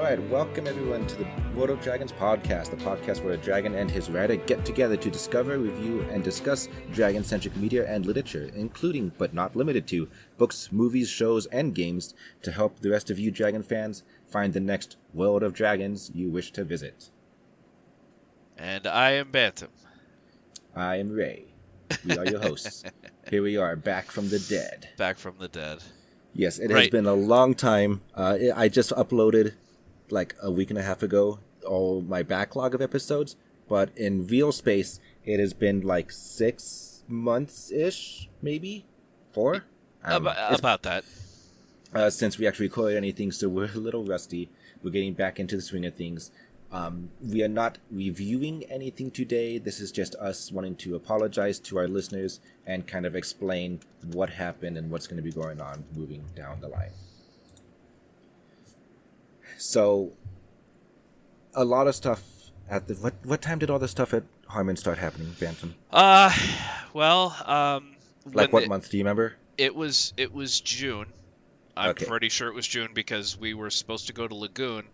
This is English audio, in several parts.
right, welcome everyone to the World of Dragons podcast, the podcast where a dragon and his rider get together to discover, review, and discuss dragon-centric media and literature, including, but not limited to, books, movies, shows, and games to help the rest of you dragon fans find the next World of Dragons you wish to visit. And I am Bantam. I am Ray. We are your hosts. Here we are, back from the dead. Back from the dead. Yes, it has been a long time. I just uploaded like a week and a half ago all my backlog of episodes, but in real space it has been like 6 months-ish, maybe 4. About that. Since we actually recorded anything, so we're a little rusty. We're getting back into the swing of things. We are not reviewing anything today. This is just us wanting to apologize to our listeners and kind of explain what happened and what's going to be going on moving down the line. So, a lot of stuff at the... What time did all the stuff at Harmon start happening, Bantam? Like what month, do you remember? It was June. I'm pretty sure it was June because we were supposed to go to Lagoon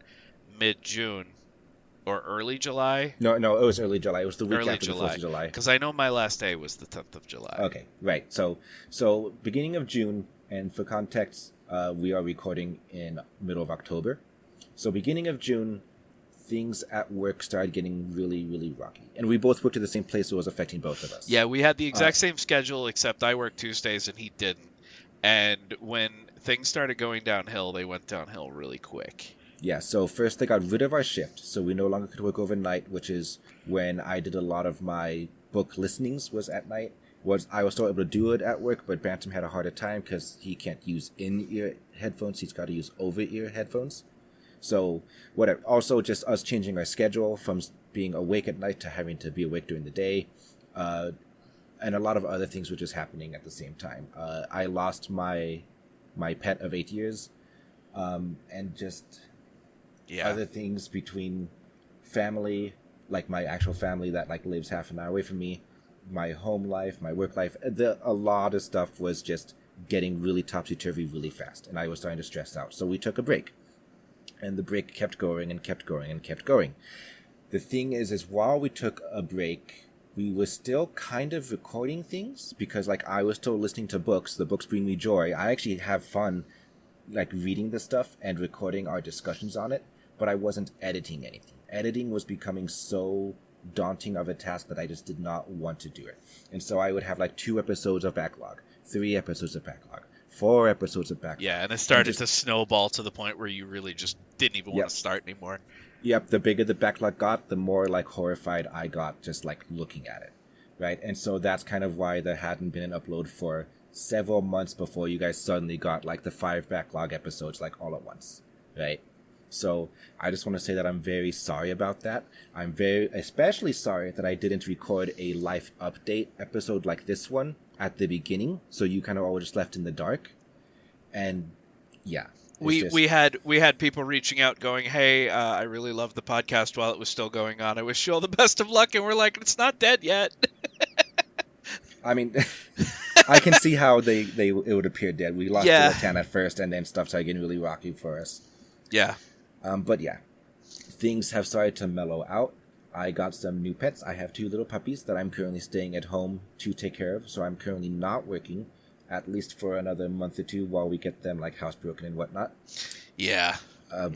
mid-June. Or early July? No, it was early July. It was the week after the 4th of July. Because I know my last day was the 10th of July. Okay, right. So beginning of June, and for context, we are recording in middle of October. So beginning of June, things at work started getting really, really rocky. And we both worked at the same place, so it was affecting both of us. Yeah, we had the exact same schedule, except I worked Tuesdays and he didn't. And when things started going downhill, they went downhill really quick. Yeah, so first they got rid of our shift, so we no longer could work overnight, which is when I did a lot of my book listenings was at night. I was still able to do it at work, but Bantam had a harder time because he can't use in-ear headphones, he's got to use over-ear headphones. So, whatever. Also, just us changing our schedule from being awake at night to having to be awake during the day, and a lot of other things were just happening at the same time. I lost my pet of 8 years, and just... Yeah. Other things between family, like my actual family that like lives half an hour away from me, my home life, my work life, a lot of stuff was just getting really topsy-turvy really fast, and I was starting to stress out. So we took a break, and the break kept going and kept going and kept going. The thing is while we took a break, we were still kind of recording things because like I was still listening to books. The books bring me joy. I actually have fun like reading the stuff and recording our discussions on it. But I wasn't editing anything. Editing was becoming so daunting of a task that I just did not want to do it. And so I would have like 2 episodes of backlog, 3 episodes of backlog, 4 episodes of backlog. Yeah, and it started to snowball to the point where you really just didn't even want to start anymore. Yep, the bigger the backlog got, the more like horrified I got just like looking at it, right? And so that's kind of why there hadn't been an upload for several months before you guys suddenly got like the 5 backlog episodes like all at once, right? So I just want to say that I'm very sorry about that. I'm especially sorry that I didn't record a life update episode like this one at the beginning, so you kind of all just left in the dark. And yeah, we had people reaching out going, "Hey, I really loved the podcast while it was still going on. I wish you all the best of luck." And we're like, "It's not dead yet." I mean, I can see how it would appear dead. We lost Tan at first, and then stuff started getting really rocky for us. Yeah. But yeah, things have started to mellow out. I got some new pets. I have 2 little puppies that I'm currently staying at home to take care of. So I'm currently not working, at least for another month or 2 while we get them like housebroken and whatnot. Yeah.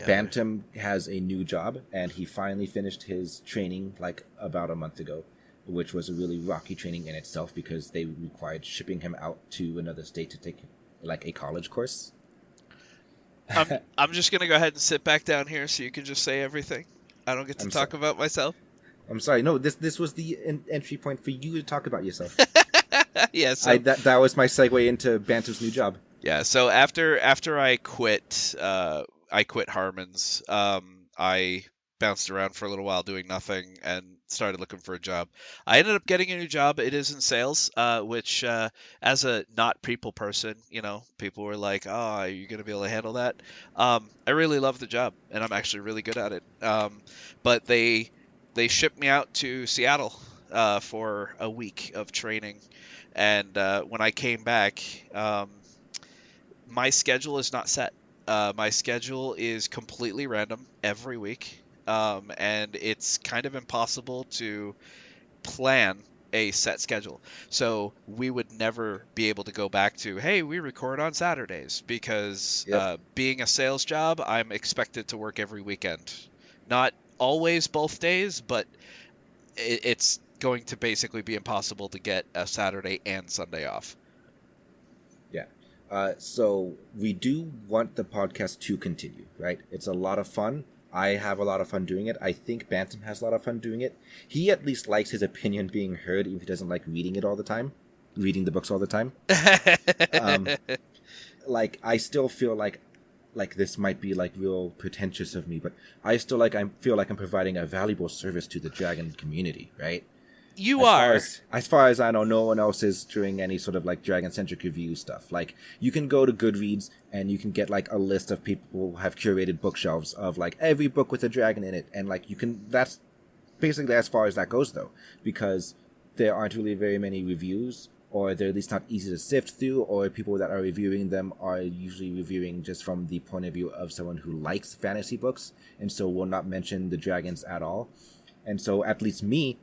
Bantam has a new job, and he finally finished his training like about a month ago, which was a really rocky training in itself because they required shipping him out to another state to take like a college course. I'm just going to go ahead and sit back down here so you can just say everything. I don't get to talk about myself. I'm sorry. No, this was the entry point for you to talk about yourself. Yeah, so that was my segue into Bantam's new job. Yeah, so after I quit Harmon's, I bounced around for a little while doing nothing and started looking for a job. I ended up getting a new job. It is in sales, which as a not people person, people were like, "Oh, are you going to be able to handle that?" I really love the job, and I'm actually really good at it. But they shipped me out to Seattle for a week of training, and when I came back, my schedule is not set. My schedule is completely random every week, and it's kind of impossible to plan a set schedule. So we would never be able to go back to, hey, we record on Saturdays, because Yep. being a sales job, I'm expected to work every weekend. Not always both days, but it's going to basically be impossible to get a Saturday and Sunday off. Yeah. So we do want the podcast to continue, right? It's a lot of fun. I have a lot of fun doing it. I think Bantam has a lot of fun doing it. He at least likes his opinion being heard, even if he doesn't like reading it all the time, reading the books all the time. Um, like I still feel like this might be like real pretentious of me, but I still I feel like I'm providing a valuable service to the dragon community, right? You are. As far as I know, no one else is doing any sort of like dragon centric review stuff. Like you can go to Goodreads and you can get like a list of people who have curated bookshelves of like every book with a dragon in it, and like you can. That's basically as far as that goes, though, because there aren't really very many reviews, or they're at least not easy to sift through, or people that are reviewing them are usually reviewing just from the point of view of someone who likes fantasy books, and so will not mention the dragons at all. And so, at least me,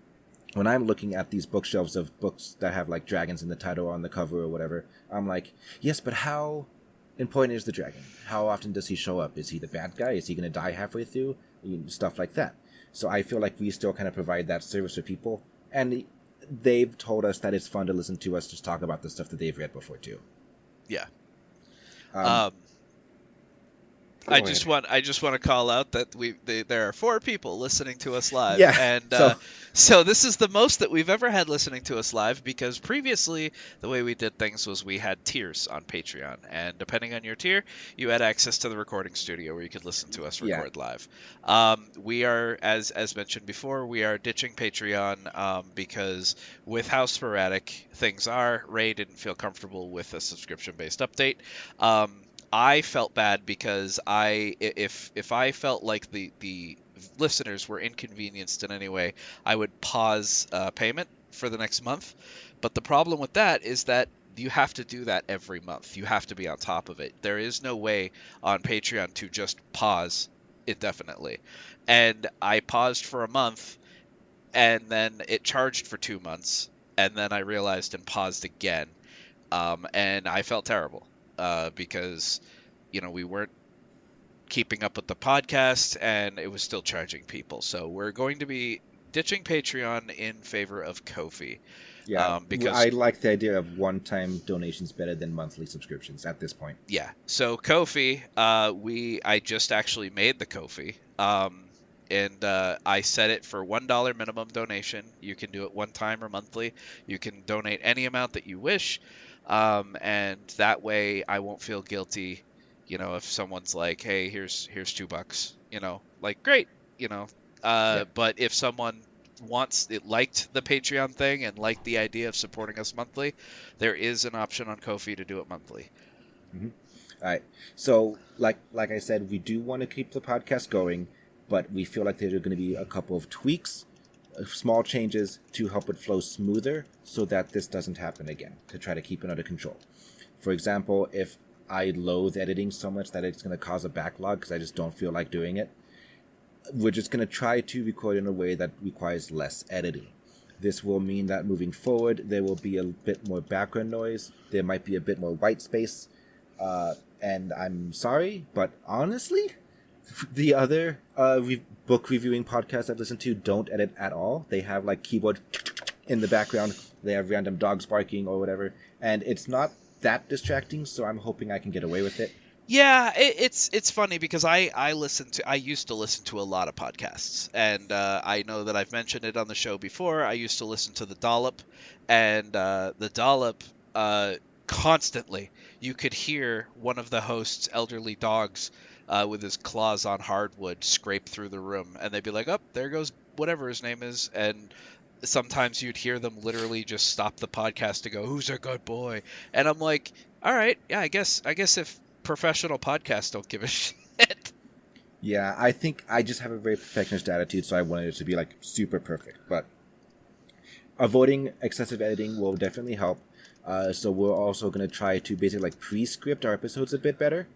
when I'm looking at these bookshelves of books that have like dragons in the title or on the cover or whatever, I'm like, yes, but how important is the dragon? How often does he show up? Is he the bad guy? Is he going to die halfway through? Stuff like that. So I feel like we still kind of provide that service for people, and they've told us that it's fun to listen to us just talk about the stuff that they've read before too. Yeah. Um, I just want to call out that there are 4 people listening to us live, Yeah, and so this is the most that we've ever had listening to us live, because previously the way we did things was we had tiers on Patreon, and depending on your tier, you had access to the recording studio where you could listen to us record live. We are, as mentioned before, we are ditching Patreon because with how sporadic things are, Ray didn't feel comfortable with a subscription-based update. I felt bad because if I felt like the listeners were inconvenienced in any way, I would pause payment for the next month. But the problem with that is that you have to do that every month. You have to be on top of it. There is no way on Patreon to just pause indefinitely. And I paused for a month, and then it charged for 2 months, and then I realized and paused again. And I felt terrible. Because, we weren't keeping up with the podcast, and it was still charging people. So we're going to be ditching Patreon in favor of Ko-fi. Yeah, because I like the idea of one-time donations better than monthly subscriptions at this point. Yeah, so Ko-fi, I just actually made the Ko-fi, and I set it for $1 minimum donation. You can do it one time or monthly. You can donate any amount that you wish. And that way I won't feel guilty, if someone's like, hey, here's $2, like, great, Yeah. But if someone liked the Patreon thing and liked the idea of supporting us monthly, there is an option on Ko-fi to do it monthly. Mm-hmm. All right. So, like I said, we do want to keep the podcast going, but we feel like there are going to be a couple of tweaks, small changes to help it flow smoother so that this doesn't happen again, to try to keep it under control. For example, if I loathe editing so much that it's going to cause a backlog because I just don't feel like doing it, we're just going to try to record in a way that requires less editing. This will mean that moving forward, there will be a bit more background noise, there might be a bit more white space, and I'm sorry, but honestly, the other book reviewing podcasts I've listened to don't edit at all. They have like keyboard in the background. They have random dogs barking or whatever, and it's not that distracting. So I'm hoping I can get away with it. Yeah, it's funny because I used to listen to a lot of podcasts, and I know that I've mentioned it on the show before. I used to listen to the Dollop, and the Dollop constantly you could hear one of the host's elderly dogs with his claws on hardwood scrape through the room, and they'd be like, "Oh, there goes whatever his name is," and sometimes you'd hear them literally just stop the podcast to go, "Who's a good boy?" And I'm like, "All right, yeah, I guess if professional podcasts don't give a shit." Yeah, I think I just have a very perfectionist attitude, so I wanted it to be like super perfect. But avoiding excessive editing will definitely help. So we're also going to try to basically like pre-script our episodes a bit better.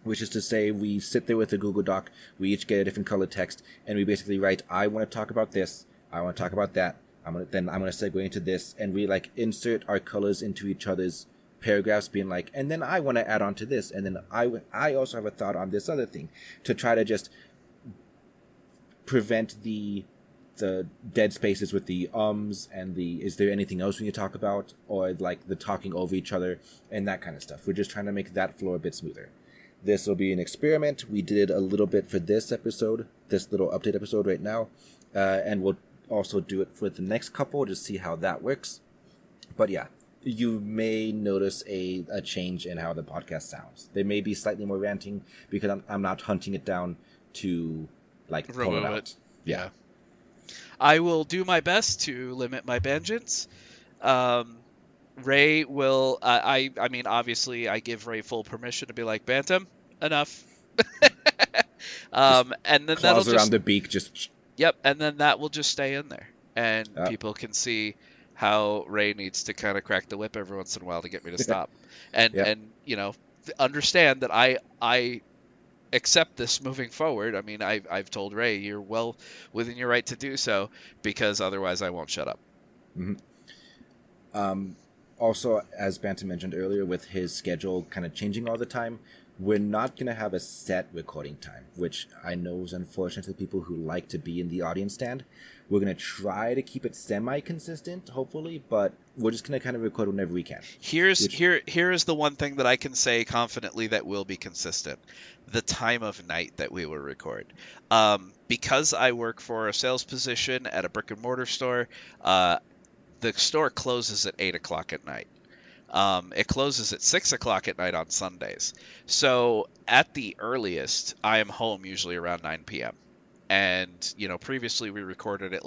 which is to say we sit there with a Google Doc, we each get a different color text, and we basically write, I want to talk about this, I want to talk about that, I'm going to segue into this, and we like insert our colors into each other's paragraphs, being like, and then I want to add on to this, and then I also have a thought on this other thing, to try to just prevent the dead spaces with the and the is there anything else we need to talk about, or like the talking over each other and that kind of stuff. We're just trying to make that flow a bit smoother. This will be an experiment. We did a little bit for this episode, this little update episode right now, and we'll also do it for the next couple to see how that works. But yeah, you may notice a change in how the podcast sounds. They may be slightly more ranting because I'm not hunting it down to like pull it out. Yeah. I will do my best to limit my vengeance. Ray will. I mean, obviously, I give Ray full permission to be like, Bantam, enough. And then that'll around the beak, just. Yep, and then that will just stay in there, and people can see how Ray needs to kind of crack the whip every once in a while to get me to stop, and understand that I accept this moving forward. I mean, I've told Ray you're well within your right to do so, because otherwise I won't shut up. Mm-hmm. Also, as Bantam mentioned earlier, with his schedule kind of changing all the time, we're not going to have a set recording time, which I know is unfortunate to people who like to be in the audience stand. We're going to try to keep it semi-consistent, hopefully, but we're just going to kind of record whenever we can. Here is the one thing that I can say confidently that will be consistent. The time of night that we will record. Because I work for a sales position at a brick and mortar store, the store closes at 8 o'clock at night. It closes at 6 o'clock at night on Sundays. So at the earliest, I am home usually around 9 p.m. And, previously we recorded at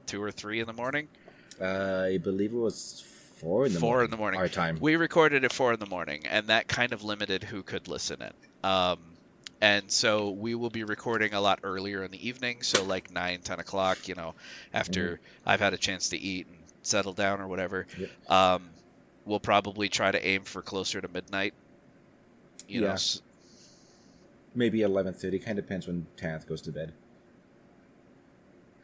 2 or 3 in the morning? I believe it was 4 in the morning. 4 in the morning. Our time. We recorded at 4 in the morning, and that kind of limited who could listen in. And so we will be recording a lot earlier in the evening, so 9, 10 o'clock, after I've had a chance to eat and settle down or whatever. Yep. We'll probably try to aim for closer to midnight. Maybe 11:30. Kind of depends when Tanith goes to bed.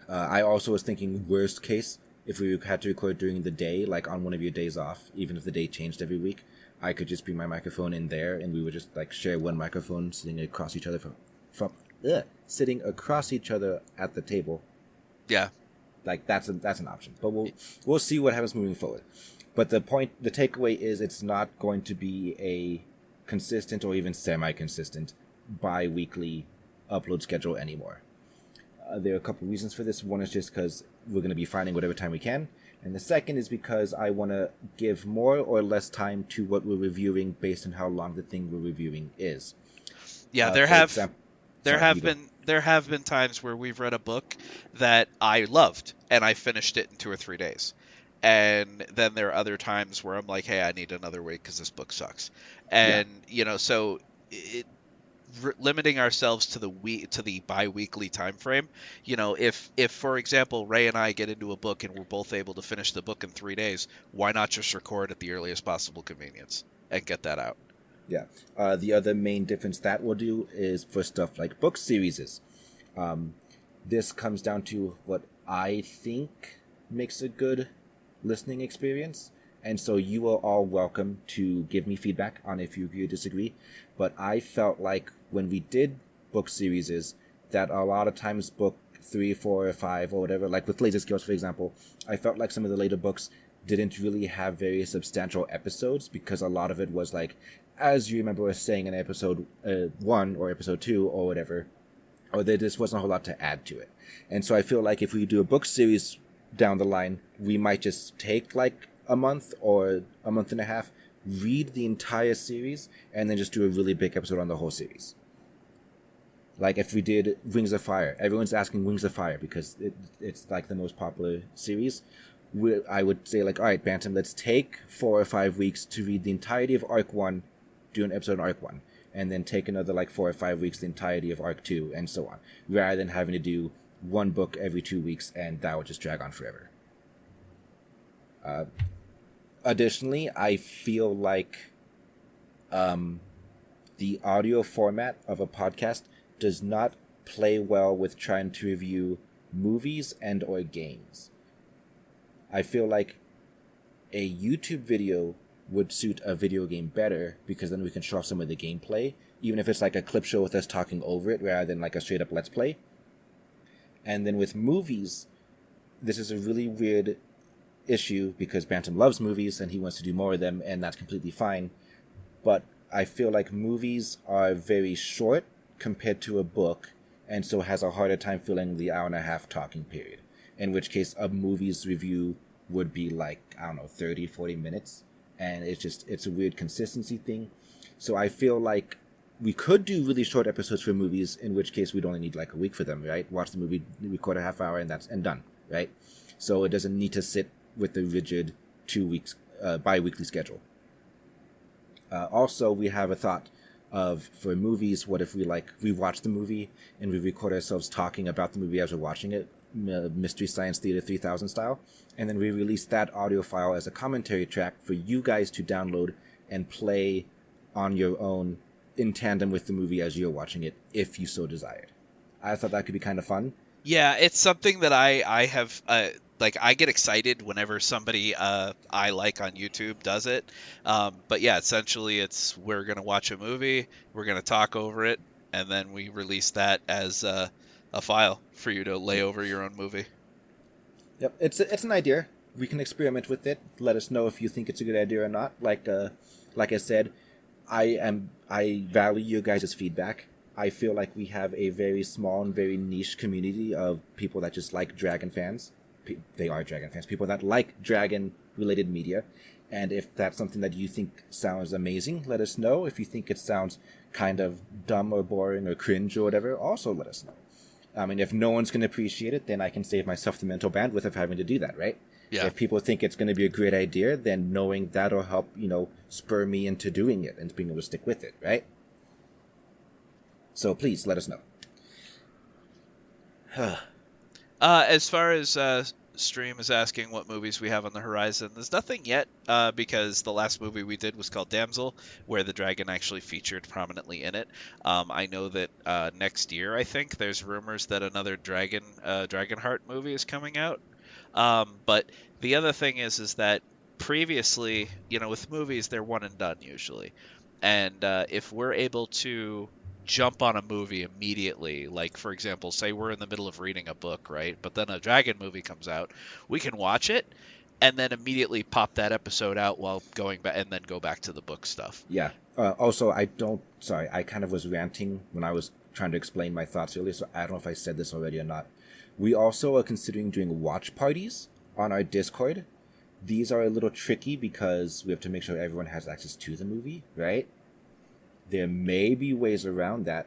I also was thinking worst case, if we had to record during the day, like on one of your days off, even if the day changed every week, I could just bring my microphone in there, and we would just share one microphone sitting across each other sitting across each other at the table. Yeah, that's an option. But we'll see what happens moving forward. But the takeaway is it's not going to be a consistent or even semi-consistent bi-weekly upload schedule anymore. There are a couple reasons for this. One is just because we're going to be finding whatever time we can. And the second is because I want to give more or less time to what we're reviewing based on how long the thing we're reviewing is. Yeah, there have been times where we've read a book that I loved and I finished it in 2 or 3 days. And then there are other times where I'm like, hey, I need another week because this book sucks. And, so limiting ourselves to the bi-weekly time frame, if for example Ray and I get into a book and we're both able to finish the book in 3 days, why not just record at the earliest possible convenience and get that out? Yeah. The other main difference that we'll do is for stuff like book series. This comes down to what I think makes a good listening experience. And so you are all welcome to give me feedback on if you agree or disagree. But I felt like when we did book series, that a lot of times book 3, 4, or 5 or whatever, like with Laser Scales, for example, I felt like some of the later books didn't really have very substantial episodes because a lot of it was as you remember us saying in episode 1 or episode 2 or whatever, or there just wasn't a whole lot to add to it. And so I feel like if we do a book series down the line, we might just take a month or a month and a half, read the entire series, and then just do a really big episode on the whole series. Like if we did Wings of Fire, everyone's asking Wings of Fire because it's the most popular series. I would say all right, Bantam, let's take 4 or 5 weeks to read the entirety of Arc 1, do an episode on Arc 1, and then take another 4 or 5 weeks the entirety of Arc 2, and so on, rather than having to do one book every 2 weeks, and that would just drag on forever. Additionally, I feel like the the audio format of a podcast does not play well with trying to review movies and or games. I feel like a YouTube video would suit a video game better because then we can show off some of the gameplay, even if it's like a clip show with us talking over it rather than like a straight up let's play. And then with movies, this is a really weird issue because Bantam loves movies and he wants to do more of them, and that's completely fine. But I feel like movies are very short compared to a book, and so has a harder time filling the hour and a half talking period. In which case, a movie's review would be like, I don't know, 30, 40 minutes. And it's a weird consistency thing. So I feel like we could do really short episodes for movies, in which case we'd only need like a week for them, right? Watch the movie, record a half hour, and done, right? So it doesn't need to sit with the rigid 2 weeks bi-weekly schedule. Also, we have a thought of, for movies, what if we watch the movie and we record ourselves talking about the movie as we're watching it, Mystery Science Theater 3000 style, and then we release that audio file as a commentary track for you guys to download and play on your own in tandem with the movie as you're watching it, if you so desired. I thought that could be kind of fun. Yeah, it's something that I have like I get excited whenever somebody I like on YouTube does it. But yeah, essentially we're gonna watch a movie, we're gonna talk over it, and then we release that as a file for you to lay over your own movie. Yep, it's an idea. We can experiment with it. Let us know if you think it's a good idea or not. Like I said, I value you guys' feedback. I feel like we have a very small and very niche community of people that just like Dragon fans. They are Dragon fans. People that like Dragon-related media. And if that's something that you think sounds amazing, let us know. If you think it sounds kind of dumb or boring or cringe or whatever, also let us know. I mean, if no one's going to appreciate it, then I can save myself the mental bandwidth of having to do that, right? Yeah. If people think it's going to be a great idea, then knowing that'll help, spur me into doing it and being able to stick with it, right? So please let us know. As far as Stream is asking what movies we have on the horizon, there's nothing yet because the last movie we did was called Damsel, where the dragon actually featured prominently in it. I know that next year, I think, there's rumors that another Dragonheart movie is coming out. But the other thing is that previously, with movies, they're one and done usually. And if we're able to jump on a movie immediately, like for example, say we're in the middle of reading a book, right? But then a dragon movie comes out, we can watch it and then immediately pop that episode out while going back and then go back to the book stuff. Yeah. Also, I kind of was ranting when I was trying to explain my thoughts earlier, so I don't know if I said this already or not. We also are considering doing watch parties on our Discord. These are a little tricky because we have to make sure everyone has access to the movie, right? There may be ways around that,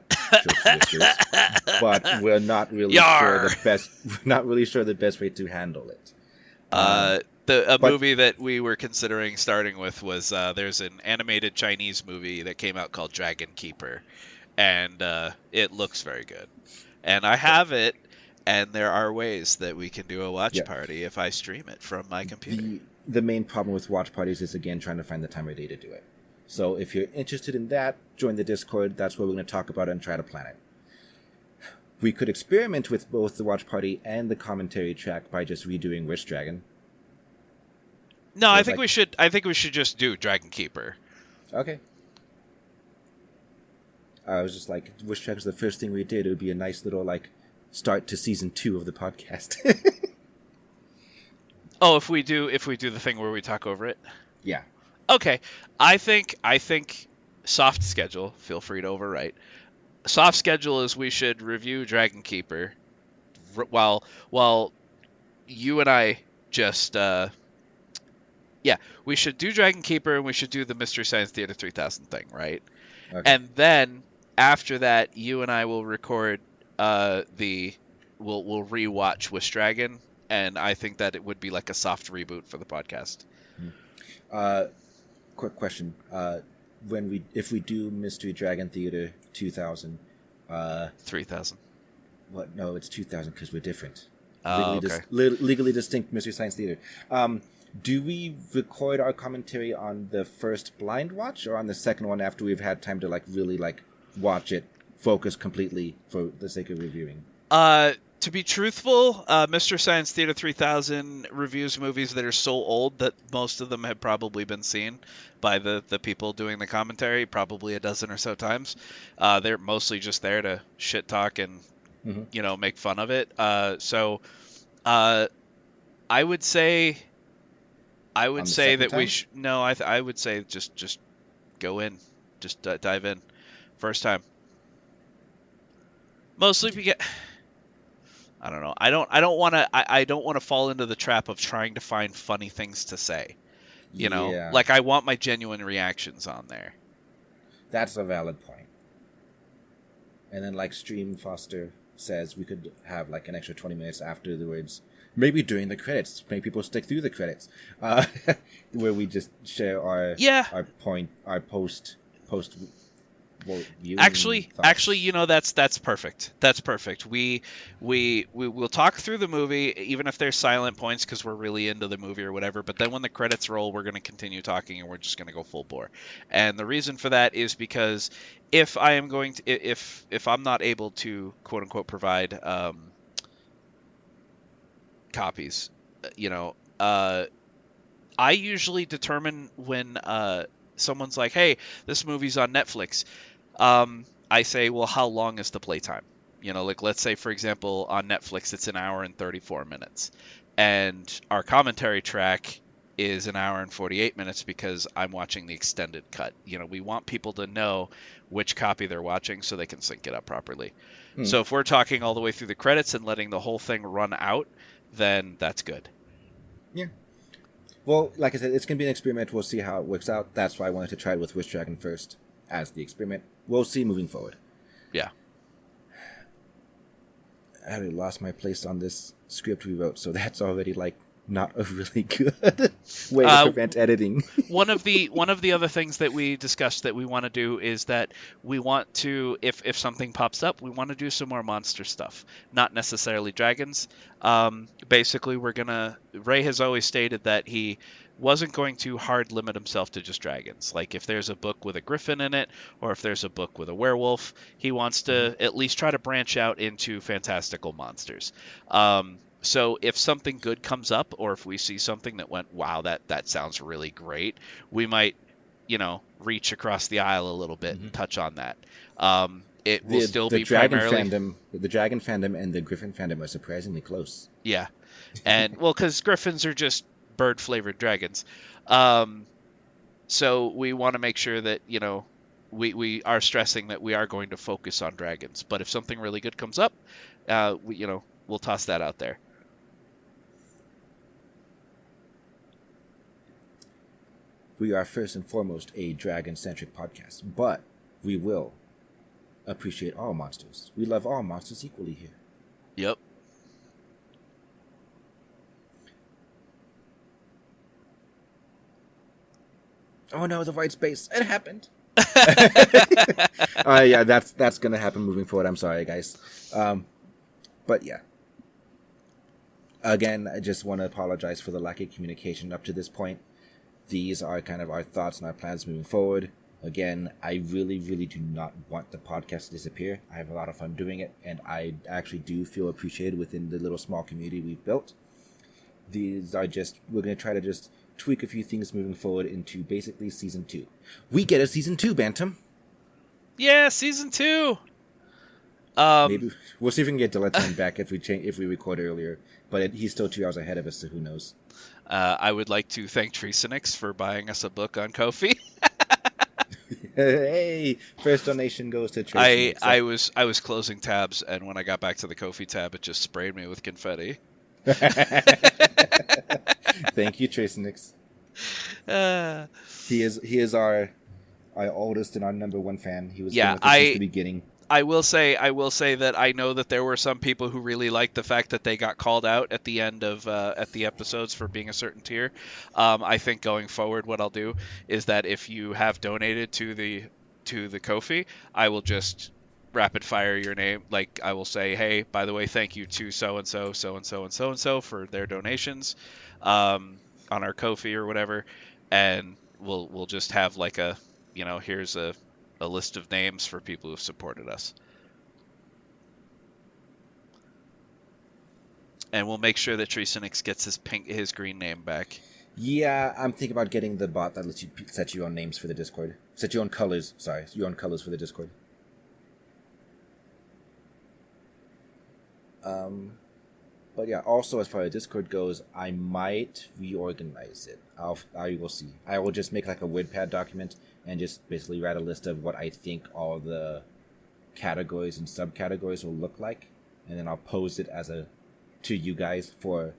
but we're not really sure the best. We're not really sure the best way to handle it. Movie that we were considering starting with was there's an animated Chinese movie that came out called Dragon Keeper, and it looks very good. And I have it, and there are ways that we can do a watch party if I stream it from my computer. The main problem with watch parties is, again, trying to find the time or day to do it. So if you're interested in that, join the Discord. That's where we're going to talk about it and try to plan it. We could experiment with both the watch party and the commentary track by just redoing Wish Dragon. No, I think we should. I think we should just do Dragon Keeper. Okay. I was just like, Wish Dragon's the first thing we did. It would be a nice little start to season 2 of the podcast. Oh, if we do the thing where we talk over it. Yeah. Okay, I think soft schedule. Feel free to overwrite. Soft schedule is we should review Dragon Keeper, while you and I just we should do Dragon Keeper and we should do the Mystery Science Theater 3000 thing, right? Okay. And then after that, you and I will record we'll rewatch Wish Dragon, and I think that it would be like a soft reboot for the podcast. Quick question. If we do Mystery Dragon Theater 2000, 3000. What? No, it's 2000 because we're different. Oh, Legally distinct Mystery Science Theater. Do we record our commentary on the first blind watch or on the second one after we've had time to really watch it, focus completely for the sake of reviewing? To be truthful, Mr. Science Theater 3000 reviews movies that are so old that most of them have probably been seen by the people doing the commentary, probably a dozen or so times. They're mostly just there to shit talk and, make fun of it. So I would say that we should. No, I would say just go in, just dive in, first time. Mostly because I don't know. I don't want to. I don't want to fall into the trap of trying to find funny things to say. You know, like I want my genuine reactions on there. That's a valid point. And then, like Stream Foster says, we could have like an extra 20 minutes afterwards. Maybe during the credits. Maybe people stick through the credits, where we just share our post viewing Actually, thoughts. that's perfect. That's perfect. We will talk through the movie, even if there's silent points, because we're really into the movie or whatever. But then when the credits roll, we're going to continue talking, and we're just going to go full bore. And the reason for that is because if I am going to, if I'm not able to quote unquote provide copies, I usually determine when someone's like, "Hey, this movie's on Netflix." I say, "Well, how long is the playtime?" Like let's say, for example, on Netflix, it's an hour and 34 minutes, and our commentary track is an hour and 48 minutes because I'm watching the extended cut. We want people to know which copy they're watching so they can sync it up properly. So if we're talking all the way through the credits and letting the whole thing run out, then that's good. Yeah. Well, like I said, it's going to be an experiment. We'll see how it works out. That's why I wanted to try it with Wish Dragon first as the experiment. We'll see moving forward. Yeah. I already lost my place on this script we wrote, so that's already not a really good way to prevent editing. one of the other things that we discussed that we want to do is that we want to, if something pops up, we want to do some more monster stuff, not necessarily dragons. Basically, Ray has always stated that he wasn't going to hard limit himself to just dragons. Like if there's a book with a griffin in it, or if there's a book with a werewolf, he wants to at least try to branch out into fantastical monsters. So if something good comes up, or if we see something that went, wow, that sounds really great, we might, reach across the aisle a little bit and touch on that. It will still be primarily... The dragon fandom and the griffin fandom are surprisingly close. Yeah. And, well, because griffins are just bird-flavored dragons. So we want to make sure that, we are stressing that we are going to focus on dragons. But if something really good comes up, we'll toss that out there. We are first and foremost a dragon-centric podcast, but we will appreciate all monsters. We love all monsters equally here. Yep. Oh no, the white space. It happened. Yeah, that's gonna happen moving forward. I'm sorry, guys. But yeah. Again, I just want to apologize for the lack of communication up to this point. These are kind of our thoughts and our plans moving forward. Again, I really, really do not want the podcast to disappear. I have a lot of fun doing it, and I actually do feel appreciated within the little small community we've built. These are we're going to try to just tweak a few things moving forward into basically Season 2. We get a Season 2, Bantam! Yeah, Season 2! Maybe we'll see if we can get Dilettante back if we record earlier, but he's still 2 hours ahead of us, so who knows. I would like to thank Treesonix for buying us a book on Ko-fi. Hey, first donation goes to Treesonix. I was closing tabs, and when I got back to the Ko-fi tab, it just sprayed me with confetti. Thank you, Treesonix. He is our oldest and our number one fan. He was with us since the beginning. I will say that I know that there were some people who really liked the fact that they got called out at the end of at the episodes for being a certain tier. I think going forward, what I'll do is that if you have donated to the Ko-fi, I will just rapid fire your name. Like I will say, hey, by the way, thank you to so and so, so and so, and so and so for their donations. on our Ko-fi or whatever, and we'll just have like a, here's a list of names for people who've supported us. And we'll make sure that Treesonix gets his green name back. Yeah, I'm thinking about getting the bot that lets you set your own names for the Discord. Set your own colors. Sorry, your own colors for the Discord. But yeah, also as far as Discord goes, I might reorganize it. I will see. I will just make like a WordPad document and just basically write a list of what I think all the categories and subcategories will look like, and then I'll post it to you guys for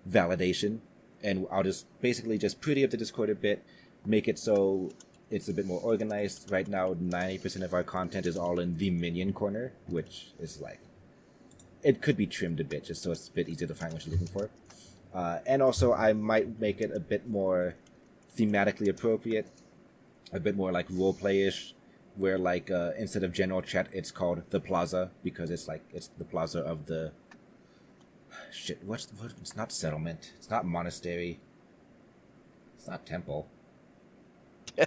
validation. And I'll just basically just pretty up the Discord a bit, make it so it's a bit more organized. Right now, 90% of our content is all in the minion corner, which is like, it could be trimmed a bit just so it's a bit easier to find what you're looking for. And also, I might make it a bit more thematically appropriate, a bit more like roleplay-ish, where like instead of general chat, it's called the Plaza, because it's the Plaza of the... Shit, what? It's not settlement. It's not monastery. It's not temple.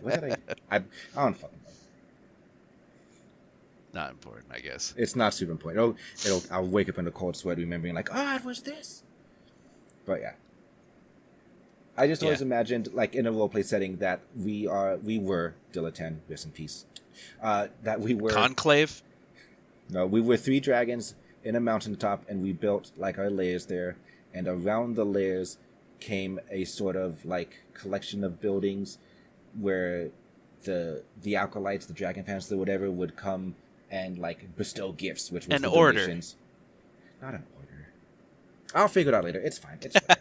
What did I don't fucking know. Not important, I guess. It's not super important. I'll wake up in a cold sweat remembering like, it was this. But yeah. I just always imagined, like, in a roleplay setting that we were Dilatan, rest in peace. That we were... Conclave? No, we were 3 dragons in a mountaintop, and we built like our layers there, and around the layers came a sort of like collection of buildings where the acolytes, the dragon fans, or whatever, would come and like bestow gifts, which was an the order. Donations. Not an order. I'll figure it out later. It's fine. It's fine.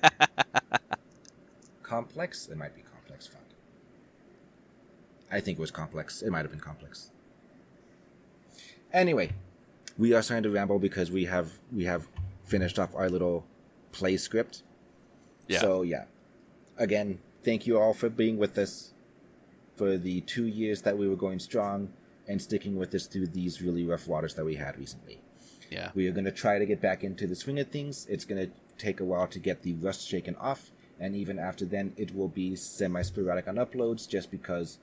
Complex? It might be complex. Fuck. I think it was complex. It might have been complex. Anyway. We are starting to ramble because we have finished off our little play script. Yeah. So yeah, again, thank you all for being with us for the 2 years that we were going strong and sticking with us through these really rough waters that we had recently. Yeah. We are going to try to get back into the swing of things. It's going to take a while to get the rust shaken off, and even after then, it will be semi-sporadic on uploads just because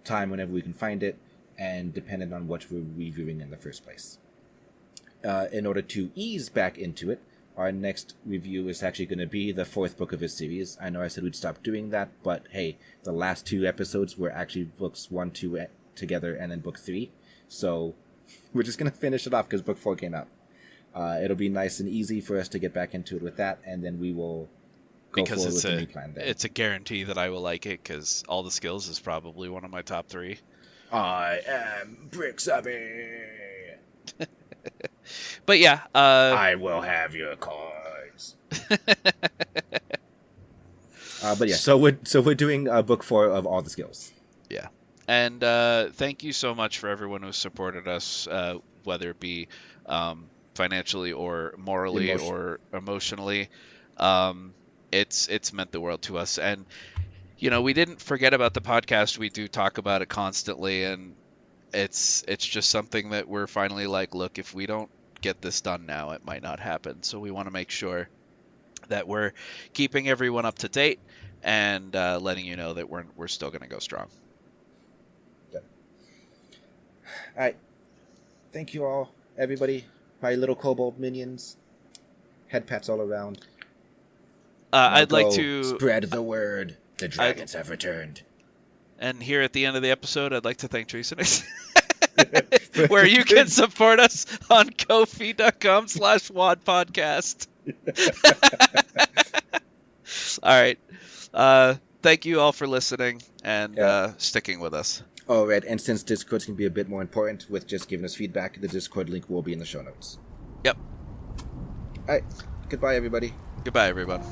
time whenever we can find it, and dependent on what we're reviewing in the first place. In order to ease back into it, our next review is actually going to be the 4th book of his series. I know I said we'd stop doing that, but hey, the last 2 episodes were actually books 1, 2 together, and then book 3. So we're just going to finish it off because book 4 came out. It'll be nice and easy for us to get back into it with that, and then we will go forward with the new plan there. It's a guarantee that I will like it because All the Skills is probably one of my top 3. I am Brixaby. But yeah, I will have your cards. But yeah, so we're doing book 4 of All the Skills. Yeah, and thank you so much for everyone who supported us, whether it be financially or morally or emotionally. It's meant the world to us, and we didn't forget about the podcast. We do talk about it constantly, and it's just something that we're finally like, look, if we don't get this done now, it might not happen. So we want to make sure that we're keeping everyone up to date and letting you know that we're still going to go strong. Yeah. All right. Thank you all, everybody. My little kobold minions. Head pats all around. I'd like to spread the word. The dragons have returned. And here at the end of the episode, I'd like to thank Treesonix. Where you can support us on Ko-fi.com/WODpodcast. All right. Thank you all for listening and sticking with us. Oh, right. And since Discord can be a bit more important with just giving us feedback, the Discord link will be in the show notes. Yep. All right. Goodbye, everybody. Goodbye, everyone.